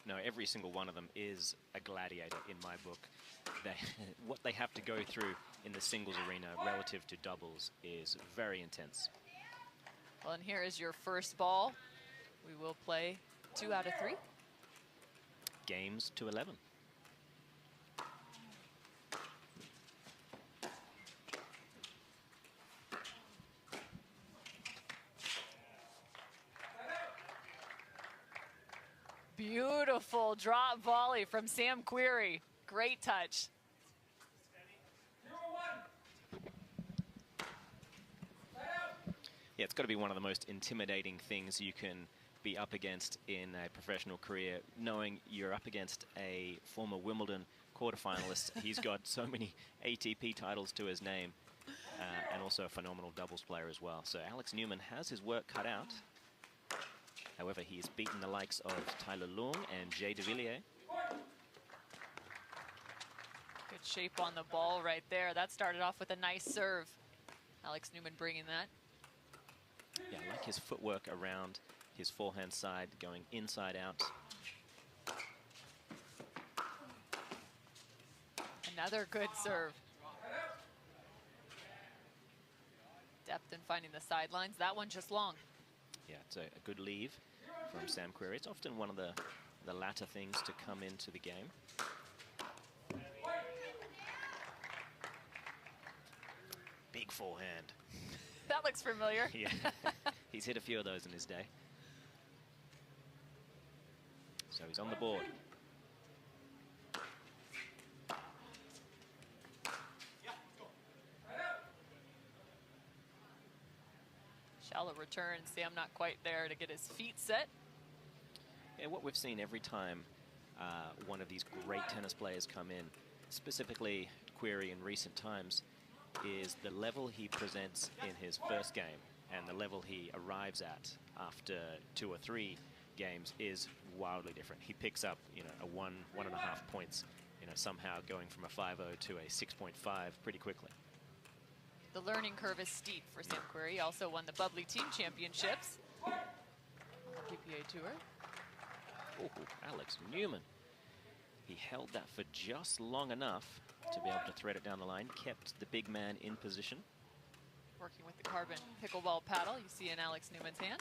No, every single one of them is a gladiator in my book. What they have to go through in the singles arena relative to doubles is very intense. Well, and here is your first ball. We will play 2 out of 3. Games to 11. Beautiful drop volley from Sam Querrey. Great touch. Yeah, it's got to be one of the most intimidating things you can be up against in a professional career, knowing you're up against a former Wimbledon quarterfinalist. He's got so many ATP titles to his name, and also a phenomenal doubles player as well. So Alex Neumann has his work cut out. However, he's beaten the likes of Tyler Leung and Jay de Villiers. Good shape on the ball right there. That started off with a nice serve. Alex Neumann bringing that. Yeah, I like his footwork around his forehand side, going inside out. Another good serve. Depth in finding the sidelines. That one just long. Yeah, it's a good leave from Sam Querrey. It's often one of the latter things to come into the game. Big forehand. That looks familiar. Yeah, he's hit a few of those in his day. So he's on the board. Shallow return. Sam not quite there to get his feet set. Yeah, what we've seen every time one of these great tennis players come in, specifically Querrey in recent times, is the level he presents in his first game and the level he arrives at after 2 or 3 games is wildly different. He picks up, a 1.5 points, somehow going from a 5.0 to a 6.5 pretty quickly. The learning curve is steep for Sam Querrey. He also won the Bubbly Team Championships on the PPA Tour. Oh, Alex Neumann. He held that for just long enough to be able to thread it down the line, kept the big man in position. Working with the carbon pickleball paddle you see in Alex Neumann's hand.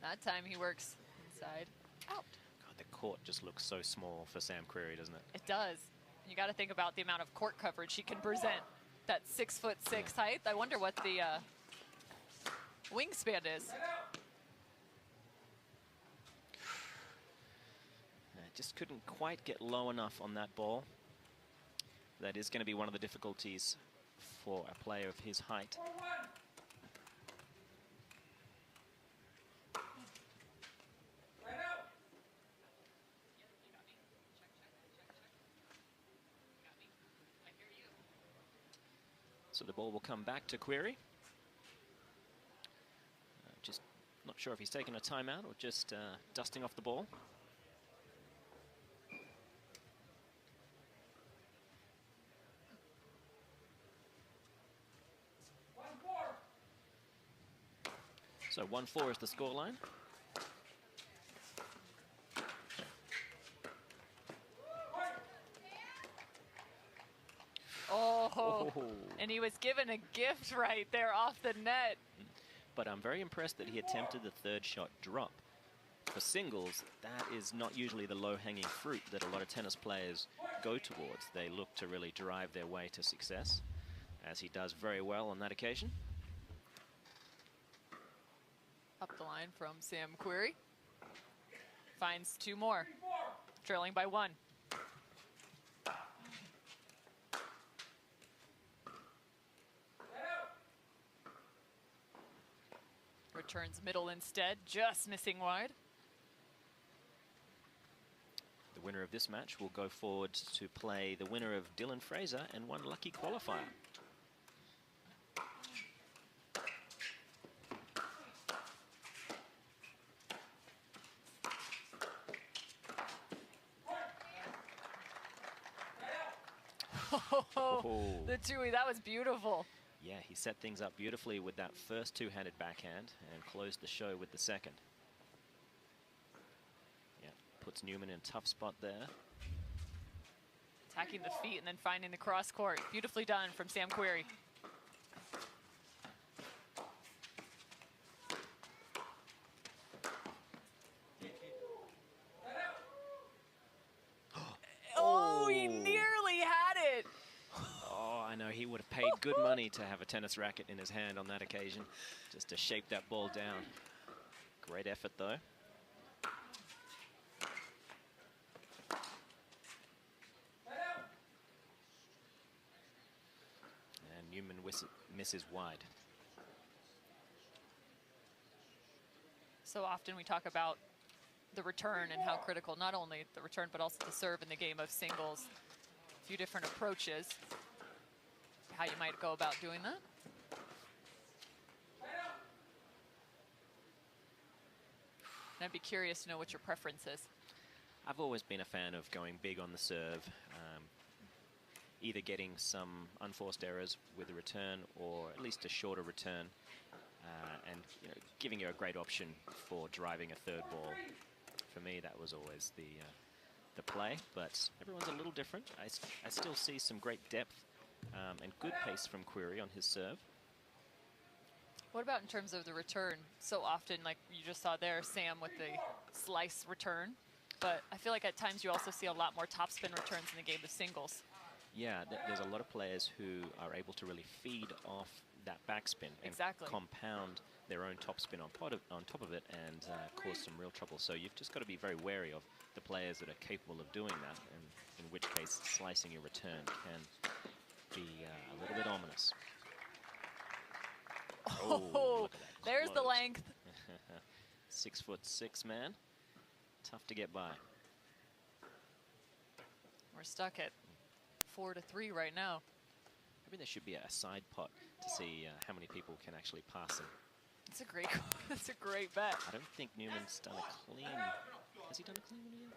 That time he works inside out. God, the court just looks so small for Sam Querrey, doesn't it? It does. You got to think about the amount of court coverage he can present. That 6'6" height. I wonder what the wingspan is. Just couldn't quite get low enough on that ball. That is going to be one of the difficulties for a player of his height. So the ball will come back to Querrey. Just not sure if he's taking a timeout or just dusting off the ball. So 1-4 is the scoreline. Oh, and he was given a gift right there off the net. But I'm very impressed that he attempted the third shot drop. For singles, that is not usually the low-hanging fruit that a lot of tennis players go towards. They look to really drive their way to success, as he does very well on that occasion. Up the line from Sam Querrey. Finds 2 more, trailing by 1. Returns middle instead, just missing wide. The winner of this match will go forward to play the winner of Dylan Fraser and one lucky qualifier. The Tui, that was beautiful. Yeah, he set things up beautifully with that first two-handed backhand and closed the show with the second. Yeah, puts Neumann in a tough spot there. Attacking the feet and then finding the cross court. Beautifully done from Sam Querrey. Oh, he nearly had it. Oh, I know, he would have paid good money to have a tennis racket in his hand on that occasion, just to shape that ball down. Great effort, though. And Neumann misses wide. So often we talk about the return and how critical, not only the return, but also the serve in the game of singles. A few different approaches, how you might go about doing that. And I'd be curious to know what your preference is. I've always been a fan of going big on the serve, either getting some unforced errors with the return or at least a shorter return, and giving you a great option for driving a third ball. For me, that was always the play, but everyone's a little different. I still see some great depth and good pace from Querrey on his serve. What about in terms of the return? So often, like you just saw there, Sam with the slice return, but I feel like at times you also see a lot more topspin returns in the game of singles. Yeah, there's a lot of players who are able to really feed off that backspin and compound their own topspin on top of it and cause some real trouble. So you've just got to be very wary of the players that are capable of doing that, and in which case slicing your return can be a little bit ominous. Oh, look at that, there's the length. 6'6" man. Tough to get by. We're stuck at 4-3 right now. Maybe there should be a side pot to see how many people can actually pass him. It's a great, it's a great bet. I don't think Neumann's done a clean. Has he done a clean one yet?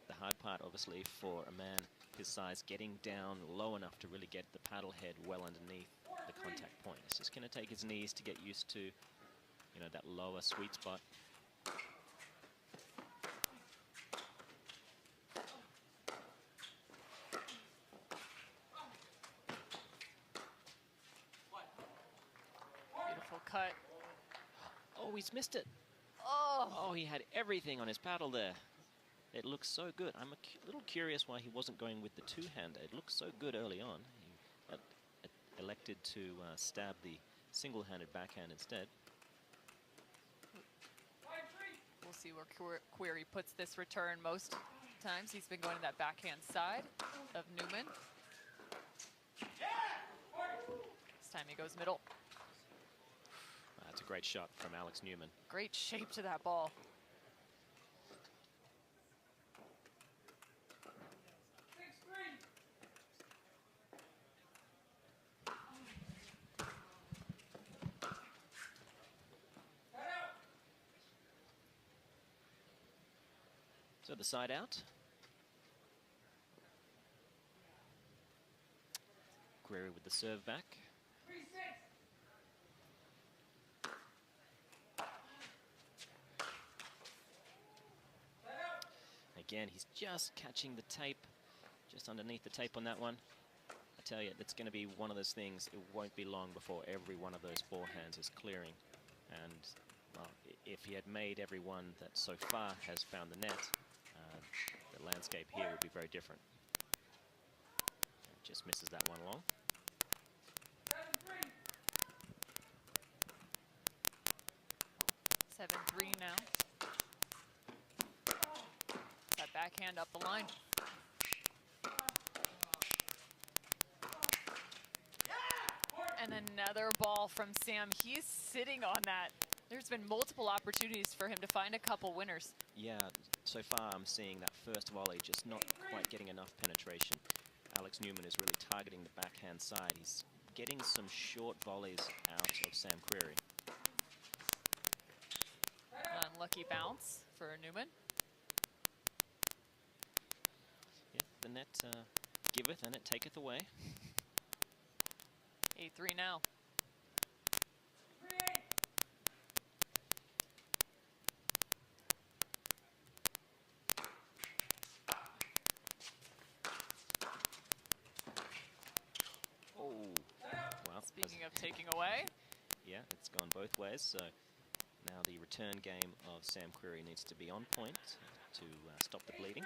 The hard part, obviously, for a man his size, getting down low enough to really get the paddle head well underneath the contact point. It's just going to take his knees to get used to, that lower sweet spot. Beautiful cut. Oh, he's missed it. Oh, he had everything on his paddle there. It looks so good. I'm a little curious why he wasn't going with the two-hander. It looked so good early on. He elected to stab the single-handed backhand instead. We'll see where Querrey puts this return. Most times he's been going to that backhand side of Neumann. This time he goes middle. That's a great shot from Alex Neumann. Great shape to that ball. So the side out. Querrey with the serve back. Again, he's just catching the tape, just underneath the tape on that one. I tell you, it's going to be one of those things. It won't be long before every one of those forehands is clearing. And well, if he had made every one that so far has found the net, the landscape here would be very different. Just misses that one along. Seven 3 now. That backhand up the line. And another ball from Sam. He's sitting on that. There's been multiple opportunities for him to find a couple winners. Yeah, so far I'm seeing that first volley just not quite getting enough penetration. Alex Neumann is really targeting the backhand side. He's getting some short volleys out of Sam Querrey. Unlucky bounce for Neumann. Yeah, the net giveth and it taketh away. 8-3 now. Oh, well. Speaking of taking away. Yeah, it's gone both ways. So now the return game of Sam Querrey needs to be on point to stop the bleeding.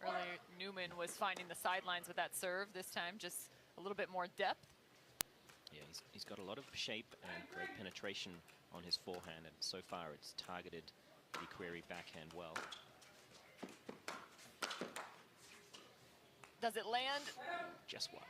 Earlier, Neumann was finding the sidelines with that serve. This time, just a little bit more depth. Yeah, he's got a lot of shape and great penetration on his forehand, and so far it's targeted the Querrey backhand well. Does it land? Just wide.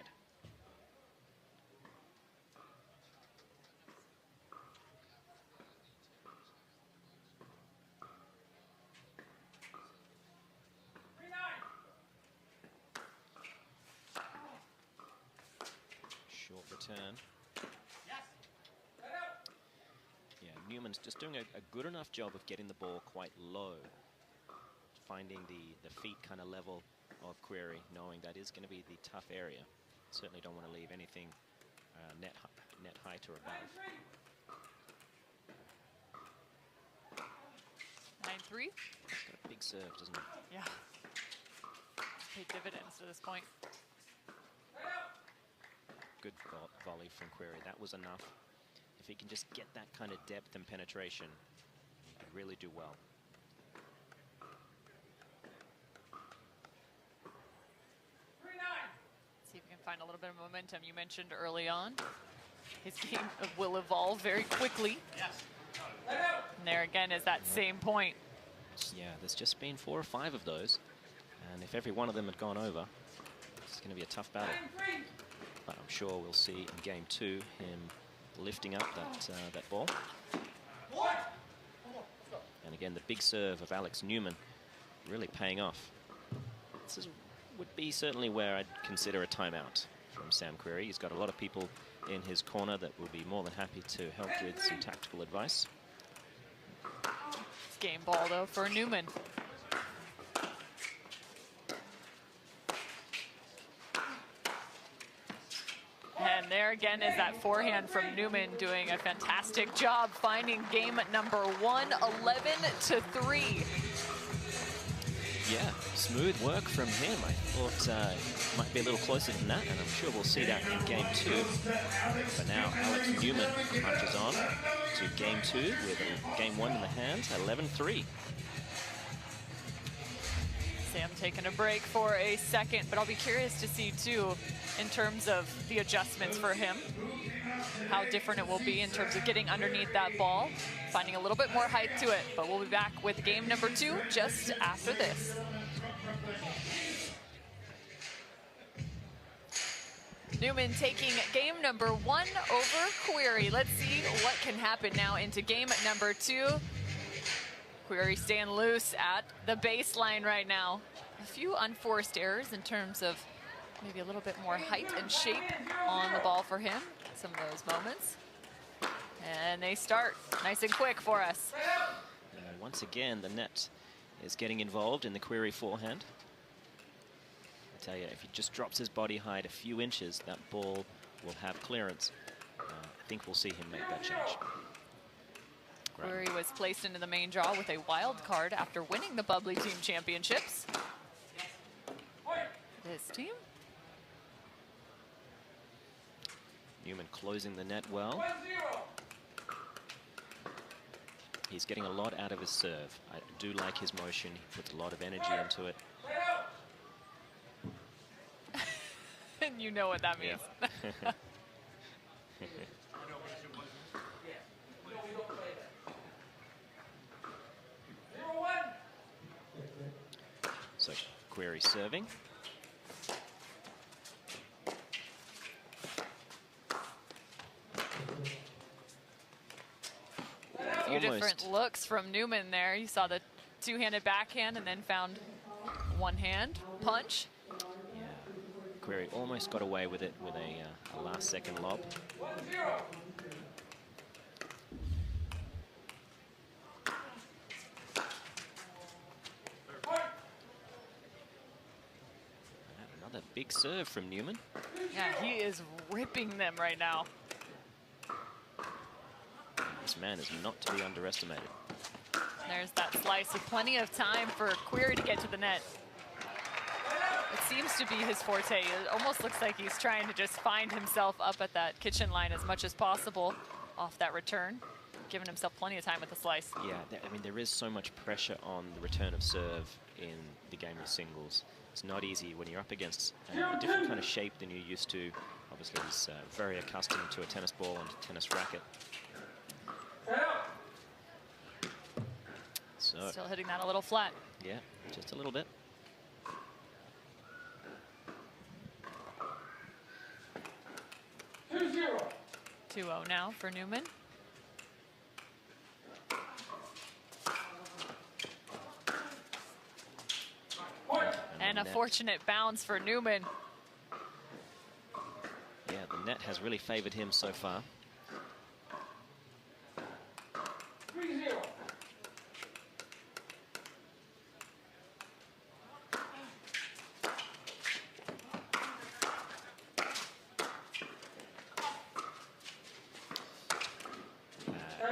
Short return. Yeah, Neumann's just doing a good enough job of getting the ball quite low, finding the feet kind of level of Querrey, knowing that is going to be the tough area. Certainly don't want to leave anything net height or above. 9-3. Got a big serve, doesn't it? Yeah. Paid dividends to this point. Good volley from Querrey. That was enough. If he can just get that kind of depth and penetration, he could really do well. See if we can find a little bit of momentum. You mentioned early on, his game will evolve very quickly. And there again is that same point. Yeah, there's just been 4 or 5 of those. And if every one of them had gone over, it's going to be a tough battle. But I'm sure we'll see in game 2 him lifting up that ball. And again, the big serve of Alex Neumann really paying off. This would be certainly where I'd consider a timeout from Sam Querrey. He's got a lot of people in his corner that will be more than happy to help with some tactical advice. It's game ball, though, for Neumann. And there again is that forehand from Neumann doing a fantastic job finding game number 1, 11-3. Yeah, smooth work from him. I thought it might be a little closer than that, and I'm sure we'll see that in game 2. But now Alex Neumann punches on to game 2 with game 1 in the hand, 11-3. Sam taking a break for a second, but I'll be curious to see, too, in terms of the adjustments for him, how different it will be in terms of getting underneath that ball, finding a little bit more height to it. But we'll be back with game number 2 just after this. Neumann taking game number 1 over Querrey. Let's see what can happen now into game number 2. Querrey staying loose at the baseline right now. A few unforced errors in terms of maybe a little bit more height and shape on the ball for him. Some of those moments. And they start nice and quick for us. Once again, the net is getting involved in the Querrey forehand. I tell you, if he just drops his body height a few inches, that ball will have clearance. I think we'll see him make that change. Querrey was placed into the main draw with a wild card after winning the Bubbly Team Championships. This team. Neumann closing the net well. He's getting a lot out of his serve. I do like his motion. He puts a lot of energy into it. And you know what that means. Yeah. So Querrey serving. A few different looks from Neumann there. You saw the two-handed backhand and then found one-hand punch. Yeah, Querrey almost got away with it with a last-second lob. Big serve from Neumann. Yeah, he is ripping them right now. This man is not to be underestimated. There's that slice with plenty of time for Querrey to get to the net. It seems to be his forte. It almost looks like he's trying to just find himself up at that kitchen line as much as possible off that return, giving himself plenty of time with the slice. Yeah, I mean, there is so much pressure on the return of serve in the game of singles. It's not easy when you're up against a different kind of shape than you're used to. Obviously, he's very accustomed to a tennis ball and a tennis racket. So, still hitting that a little flat. Yeah, just a little bit. 2-0 now for Neumann. And a fortunate bounce for Neumann. Yeah, the net has really favored him so far. 3-0.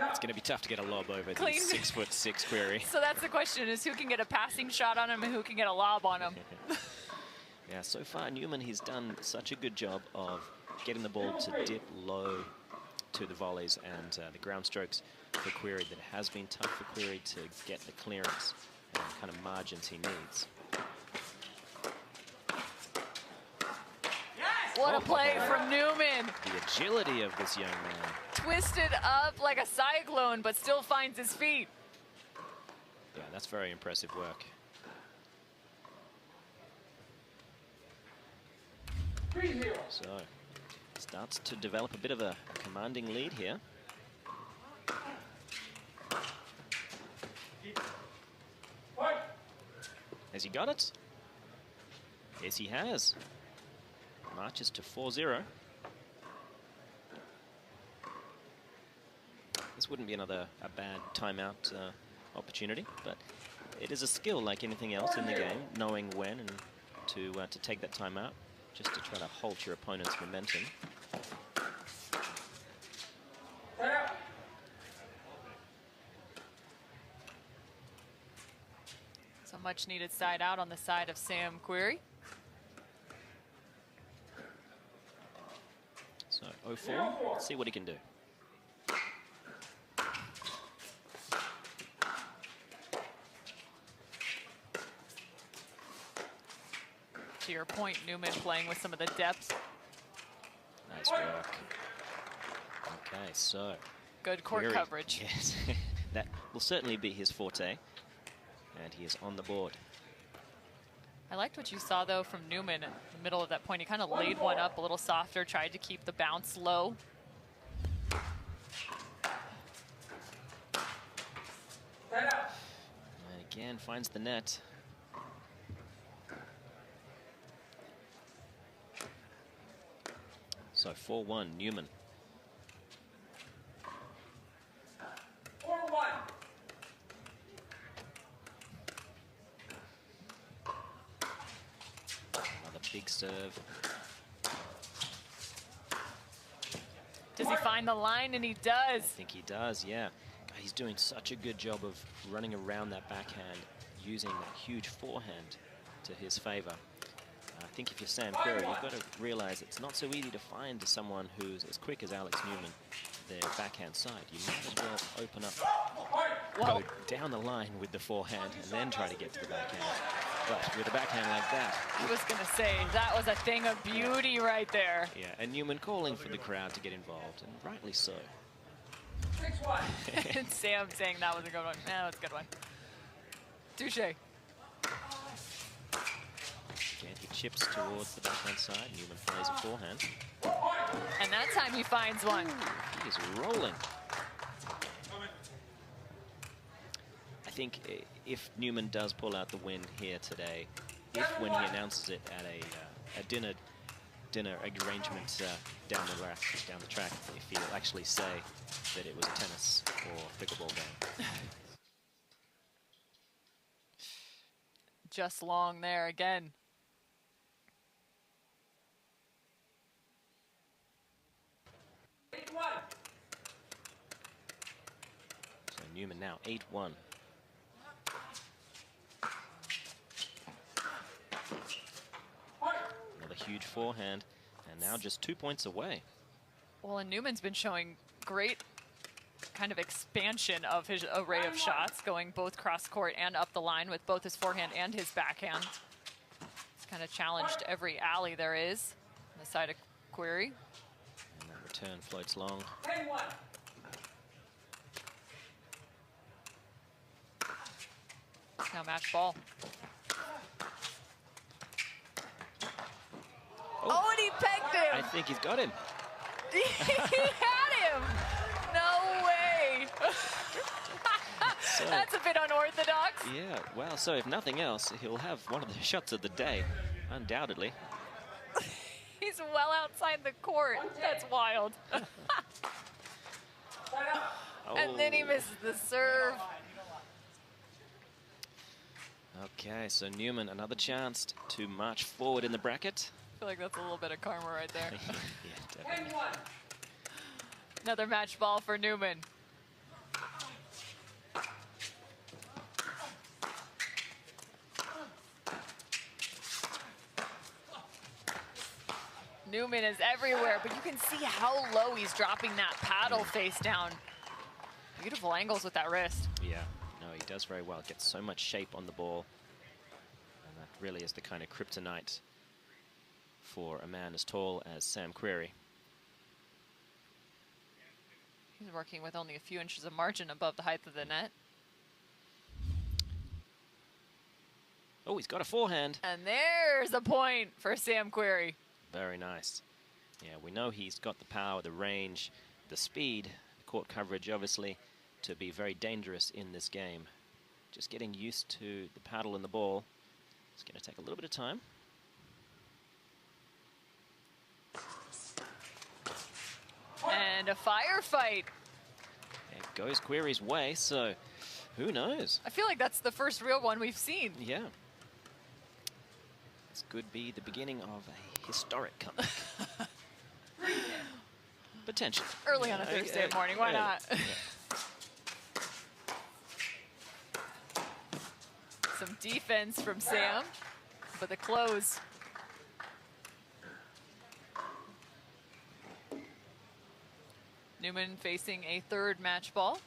It's going to be tough to get a lob over the Clean. 6'6" Querrey. So that's the question, is who can get a passing shot on him and who can get a lob on him? Yeah, so far Neumann, he's done such a good job of getting the ball to dip low to the volleys and the ground strokes for Querrey, that it has been tough for Querrey to get the clearance and kind of margins he needs. What a play from Neumann. The agility of this young man. Twisted up like a cyclone, but still finds his feet. Yeah, that's very impressive work. 3-0. So, starts to develop a bit of a commanding lead here. Has he got it? Yes, he has. Marches to 4-0. This wouldn't be a bad timeout opportunity, but it is a skill like anything else in the game, knowing when and to take that timeout, just to try to halt your opponent's momentum. So much needed side out on the side of Sam Querrey. So 0-4, let's see what he can do. To your point, Neumann playing with some of the depth. Nice work. Okay, so Good court Querrey, coverage. yes, that will certainly be his forte, and he is on the board. I liked what you saw, though, from Neumann in the middle of that point. He kind of laid one up a little softer, tried to keep the bounce low. And again, finds the net. So 4-1, Neumann. 4-1. Another big serve. Does he find the line? And he does. I think he does, yeah. God, he's doing such a good job of running around that backhand, using that huge forehand to his favor. I think if you're Sam Querrey, you've got to realize it's not so easy to find someone who's as quick as Alex Neumann, their backhand side. You might as well open up, Well, go down the line with the forehand and then try to get to the backhand. But with a backhand like that. I was going to say, that was a thing of beauty right there. Yeah, and Neumann calling for the crowd to get involved, and rightly so. 6-1. And Sam saying that was a good one. Yeah, that was a good one. Touche. Again, he chips towards the backhand side. Neumann plays a forehand. And that time he finds one. He is rolling. I think if Neumann does pull out the win here today, if when he announces it at a dinner arrangement down the track, if he'll actually say that it was a tennis or pickleball game. Just long there again. Now 8-1. Another huge forehand, and now just 2 points away. Well, and Neumann's been showing great kind of expansion of his array of shots, going both cross court and up the line with both his forehand and his backhand. He's kind of challenged every alley there is on the side of Querrey. And that return floats long. 10-1. It's now match ball. Oh, and he pegged him! I think he's got him. He had him! No way! So, that's a bit unorthodox. yeah, well, so if nothing else, he'll have one of the shots of the day, undoubtedly. He's well outside the court. That's wild. And then he misses the serve. Okay, so Neumann, another chance to march forward in the bracket. I feel like that's a little bit of karma right there. Yeah, definitely. 10-1. Another match ball for Neumann. Neumann is everywhere, but you can see how low he's dropping that paddle face down. Beautiful angles with that wrist. Yeah, no, he does very well. Gets so much shape on the ball. And that really is the kind of kryptonite for a man as tall as Sam Querrey. He's working with only a few inches of margin above the height of the net. Oh, he's got a forehand. And there's a point for Sam Querrey. Very nice. Yeah, we know he's got the power, the range, the speed, court coverage, obviously, to be very dangerous in this game. Just getting used to the paddle and the ball. It's going to take a little bit of time. And a firefight. It goes Querrey's way, so who knows? I feel like that's the first real one we've seen. Yeah. This could be the beginning of a historic comeback. Potentially. Early on a Thursday morning, why not? Yeah. Some defense from Sam, but the close. Neumann facing a third match ball.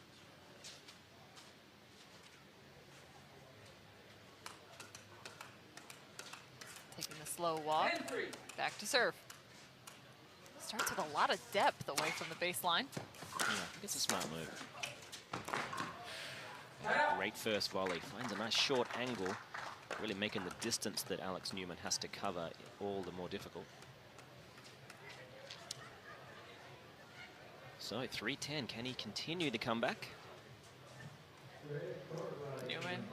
Taking the slow walk, 10-3. back to serve. Starts with a lot of depth away from the baseline. Yeah, I think it's a smart move. Great first volley. Finds a nice short angle, really making the distance that Alex Neumann has to cover all the more difficult. So 3-10, can he continue the comeback? Neumann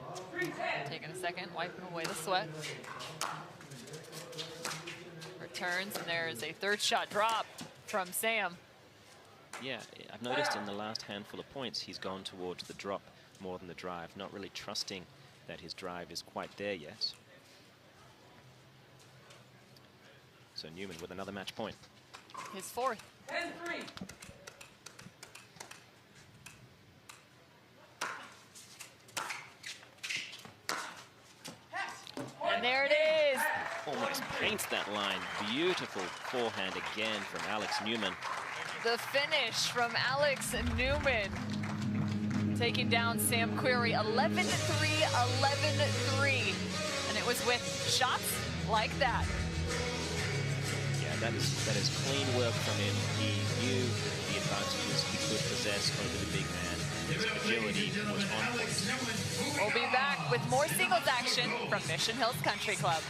taking a second, wiping away the sweat. Returns, and there's a third shot drop from Sam. Yeah, I've noticed in the last handful of points, he's gone towards the drop more than the drive, not really trusting that his drive is quite there yet. So Neumann with another match point. His fourth. 10-3. And there it is. Almost paints that line. Beautiful forehand again from Alex Neumann. The finish from Alex Neumann. Taking down Sam Querrey 11-3, 11-3. And it was with shots like that. Yeah, that is clean work from him. He knew the advantages he could possess over the big man. His agility was on point. We'll be back with more singles action from Mission Hills Country Club.